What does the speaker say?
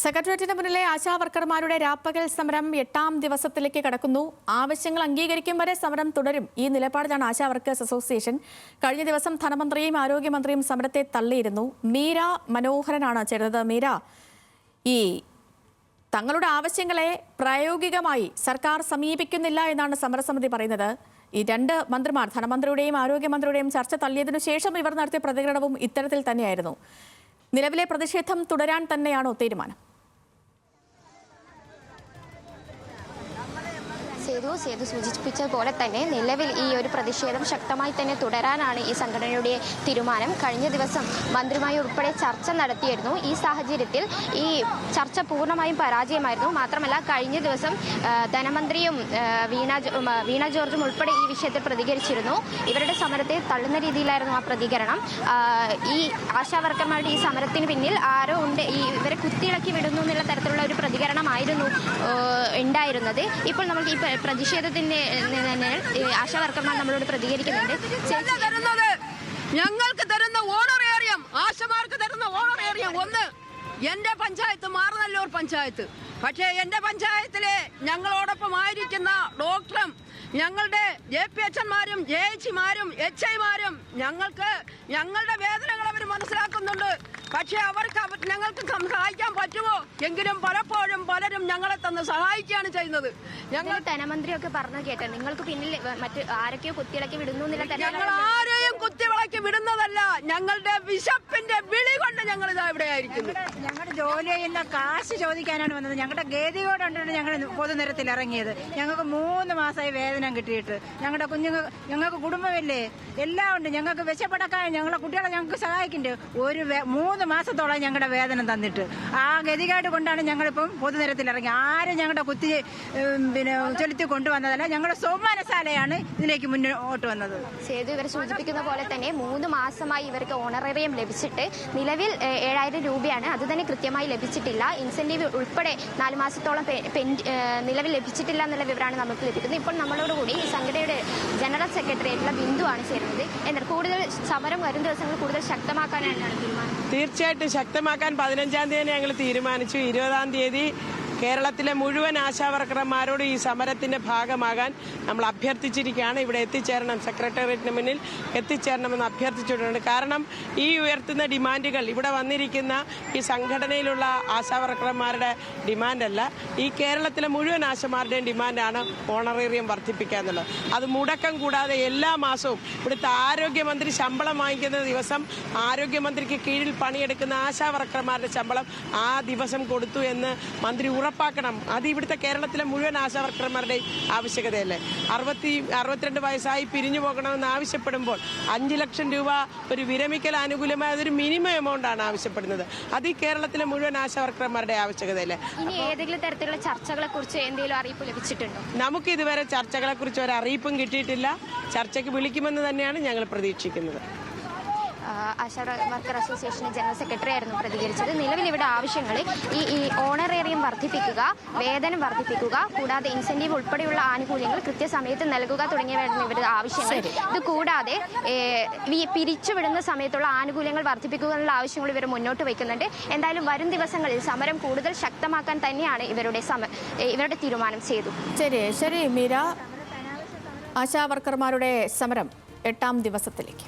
സെക്രട്ടേറിയറ്റിന് മുന്നിലെ ആശാവർക്കർമാരുടെ രാപ്പകൽ സമരം 8ാം ദിവസത്തിലേക്ക് കടക്കുന്നു. ആവശ്യങ്ങൾ അംഗീകരിക്കും വരെ സമരം തുടരും. ഈ നിലപാടിലാണ് ആശാ വർക്കേഴ്സ് അസോസിയേഷൻ. കഴിഞ്ഞ ദിവസം ധനമന്ത്രിയും ആരോഗ്യമന്ത്രിയും സമരത്തെ തള്ളിയിരുന്നു. മീര മനോഹരനാണ് ചേർന്നത്. മീര, ഈ തങ്ങളുടെ ആവശ്യങ്ങളെ പ്രായോഗികമായി സർക്കാർ സമീപിക്കുന്നില്ല എന്നാണ് സമരസമിതി പറയുന്നത്. ഈ രണ്ട് മന്ത്രിമാർ, ധനമന്ത്രിയുടെയും ആരോഗ്യമന്ത്രിയുടെയും ചർച്ച തള്ളിയതിനു ശേഷം ഇവർ നടത്തിയ പ്രതികരണവും ഇത്തരത്തിൽ തന്നെയായിരുന്നു. നിലവിലെ പ്രതിഷേധം തുടരാൻ തന്നെയാണോ തീരുമാനം? സേതു സൂചിപ്പിച്ച പോലെ തന്നെ നിലവിൽ ഈ ഒരു പ്രതിഷേധം ശക്തമായി തന്നെ തുടരാനാണ് ഈ സംഘടനയുടെ തീരുമാനം. കഴിഞ്ഞ ദിവസം മന്ത്രിയുമായി ഉൾപ്പെടെ ചർച്ച നടത്തിയിരുന്നു. ഈ സാഹചര്യത്തിൽ ഈ ചർച്ച പൂർണ്ണമായും പരാജയമായിരുന്നു. മാത്രമല്ല, കഴിഞ്ഞ ദിവസം ധനമന്ത്രിയും വീണ ജോർജും ഉൾപ്പെടെ ഈ വിഷയത്തിൽ പ്രതികരിച്ചിരുന്നു. ഇവരുടെ സമരത്തെ തള്ളുന്ന രീതിയിലായിരുന്നു ആ പ്രതികരണം. ഈ ആശാവർക്കർമാരുടെ ഈ സമരത്തിന് പിന്നിൽ ആരോ ഉണ്ട്, ഈ ഇവരെ കുത്തിയിളക്കി വിടുന്നു എന്നുള്ള തരത്തിലുള്ള ഒരു പ്രതികരണമായിരുന്നു ഉണ്ടായിരുന്നത്. ഇപ്പോൾ നമുക്ക് ഈ പ്രതിഷേധത്തിന്റെ ആശാവർക്കർമാർ നമ്മളോട് പ്രതികരിക്കുന്നുണ്ട്. ഞങ്ങൾക്ക് തരുന്ന ഓണറേറിയം, ആശമാർക്ക് തരുന്ന ഓണറേറിയം ഒന്ന് എന്റെ പഞ്ചായത്ത് മാറനല്ലൂർ പഞ്ചായത്ത്. പക്ഷേ എന്റെ പഞ്ചായത്തിലെ ഞങ്ങളോടൊപ്പം ആയിരിക്കുന്ന ഡോക്ടറും ഞങ്ങളുടെ JPHമാരും JHമാരും HIമാരും ഞങ്ങളുടെ വേദനകൾ അവർ മനസ്സിലാക്കുന്നുണ്ട്. പക്ഷേ ഞങ്ങൾക്ക് സഹായിക്കാൻ പറ്റുമോ? എങ്കിലും പലപ്പോഴും പലരും ഞങ്ങളെ തന്ന് സഹായിക്കുകയാണ് ചെയ്യുന്നത്. ഞങ്ങൾ ധനമന്ത്രിയൊക്കെ പറഞ്ഞു കേട്ടോ, നിങ്ങൾക്ക് പിന്നിൽ മറ്റു ആരൊക്കെയോ കുത്തിയിളക്കി വിടുന്നു. ഞങ്ങൾ ആരെയും കുത്തിവിളക്കി വിടുന്നതല്ല. ഞങ്ങളുടെ വിശപ്പിന്റെ വിളി കൊണ്ട് ഞങ്ങൾ ഇതാ ഇവിടെ ആയിരിക്കുന്നു. ഞങ്ങളുടെ ജോലി ചെയ്യുന്ന കാശ് ചോദിക്കാനാണ് വന്നത്. ഞങ്ങളുടെ ഗതികോടുകൊണ്ടാണ് ഞങ്ങൾ പൊതുനിരത്തിൽ ഇറങ്ങിയത്. ഞങ്ങൾക്ക് 3 മാസമായി വേതനം കിട്ടിയിട്ട്. ഞങ്ങളുടെ ഞങ്ങൾക്ക് കുടുംബമില്ലേ, എല്ലാം ഉണ്ട്. ഞങ്ങൾക്ക് വിശപ്പടക്കാൻ ഞങ്ങളുടെ കുട്ടികളെ ഞങ്ങൾക്ക് സഹായിക്കണ്ടേ. 3 മാസത്തോളം ഞങ്ങളുടെ വേതനം തന്നിട്ട് ആ ഗതികേട് കൊണ്ടാണ് ഞങ്ങളിപ്പം പൊതുനിരത്തിൽ ഇറങ്ങി. ആരും ഞങ്ങളുടെ കുത്തി ചൊലുത്തി കൊണ്ടുവന്നതല്ല. ഞങ്ങളുടെ സോമാനശാലയാണ് ഇതിലേക്ക് മുന്നോട്ട് വന്നത്. സേതു ഇവർ സൂചിപ്പിക്കുന്ന പോലെ തന്നെ 3 മാസമായി ഇവർക്ക് ഓണറേറിയം ലഭിച്ചിട്ട് നിലവിൽ 7000 രൂപയാണ്. അത് തന്നെ കൃത്യമായി ലഭിച്ചിട്ടില്ല. ഇൻസെന്റീവ് ഉൾപ്പെടെ 4 മാസത്തോളം നിലവിൽ ലഭിച്ചിട്ടില്ല എന്നുള്ള വിവരമാണ് നമുക്ക് ലഭിക്കുന്നത്. ഇപ്പോൾ നമ്മളോടുകൂടി ഈ സംഘടനയുടെ ജനറൽ സെക്രട്ടറി ആയിട്ടുള്ള ബിന്ദുവാണ് ചേരുന്നത്. എന്നാൽ കൂടുതൽ സമരം വരും ദിവസങ്ങൾ കൂടുതൽ ശക്തമാക്കാനാണ് തീരുമാനം. തീർച്ചയായിട്ടും ശക്തമാക്കാൻ 15-ാം തീയതി ഞങ്ങൾ തീരുമാനിച്ചു. 20-ാം തീയതി കേരളത്തിലെ മുഴുവൻ ആശാവർക്കർമാരോട് ഈ സമരത്തിന്റെ ഭാഗമാകാൻ നമ്മൾ അഭ്യർത്ഥിച്ചിരിക്കുകയാണ്. ഇവിടെ എത്തിച്ചേരണം, സെക്രട്ടേറിയറ്റിന് മുന്നിൽ എത്തിച്ചേരണമെന്ന് അഭ്യർത്ഥിച്ചിട്ടുണ്ട്. കാരണം ഈ ഉയർത്തുന്ന ഡിമാൻഡുകൾ ഇവിടെ വന്നിരിക്കുന്ന ഈ സംഘടനയിലുള്ള ആശാവർക്കർമാരുടെ ഡിമാൻഡല്ല, ഈ കേരളത്തിലെ മുഴുവൻ ആശമാരുടെയും ഡിമാൻഡാണ് ഓണറേറിയം വർദ്ധിപ്പിക്കുക എന്നുള്ളത്. അത് മുടക്കം കൂടാതെ എല്ലാ മാസവും ഇവിടുത്തെ ആരോഗ്യമന്ത്രി ശമ്പളം വാങ്ങിക്കുന്ന ദിവസം ആരോഗ്യമന്ത്രിക്ക് കീഴിൽ പണിയെടുക്കുന്ന ആശാവർക്കർമാരുടെ ശമ്പളം ആ ദിവസം കൊടുത്തു എന്ന് മന്ത്രി ഉറപ്പാക്കണം. അത് ഇവിടുത്തെ കേരളത്തിലെ മുഴുവൻ ആശാവർക്കർമാരുടെയും ആവശ്യകതയല്ലേ. 62 വയസ്സായി പിരിഞ്ഞു പോകണമെന്ന് ആവശ്യപ്പെടുമ്പോൾ 5 ലക്ഷം രൂപ ഒരു വിരമിക്കൽ ആനുകൂല്യമായി അതൊരു മിനിമം എമൗണ്ടാണ് ആവശ്യപ്പെടുന്നത്. അത് ഈ കേരളത്തിലെ മുഴുവൻ ആശാവർക്കർമാരുടെ ആവശ്യകതയല്ലേ. ഇനി ഏതെങ്കിലും തരത്തിലുള്ള ചർച്ചകളെ കുറിച്ച് എന്തെങ്കിലും അറിയിപ്പ് ലഭിച്ചിട്ടുണ്ടോ? നമുക്ക് ഇതുവരെ ചർച്ചകളെ കുറിച്ച് ഒരു അറിയിപ്പും കിട്ടിയിട്ടില്ല. ചർച്ചയ്ക്ക് വിളിക്കുമെന്ന് തന്നെയാണ് ഞങ്ങൾ പ്രതീക്ഷിക്കുന്നത്. ASHA worker association general secretary ആയിരുന്നു പ്രതികരിച്ചത്. നിലവിൽ ഇവിടെ ആവശ്യങ്ങൾ ഈ ഓണറേറിയം വർദ്ധിപ്പിക്കുക, വേതനം വർദ്ധിപ്പിക്കുക, കൂടാതെ ഇൻസെന്റീവ് ഉൾപ്പെടെയുള്ള ആനുകൂല്യങ്ങൾ കൃത്യസമയത്ത് നൽകുക തുടങ്ങിയവയായിരുന്നു ഇവരുടെ ആവശ്യങ്ങൾ. ഇത് കൂടാതെ പിരിച്ചുവിടുന്ന സമയത്തുള്ള ആനുകൂല്യങ്ങൾ വർദ്ധിപ്പിക്കുക എന്നുള്ള ആവശ്യങ്ങൾ ഇവർ മുന്നോട്ട് വയ്ക്കുന്നുണ്ട്. എന്തായാലും വരും ദിവസങ്ങളിൽ സമരം കൂടുതൽ ശക്തമാക്കാൻ തന്നെയാണ് ഇവരുടെ തീരുമാനം. ചെയ്തു. ശരി മീര, ആശാവർക്കർമാരുടെ സമരം 8ാം ദിവസത്തിലേക്ക്.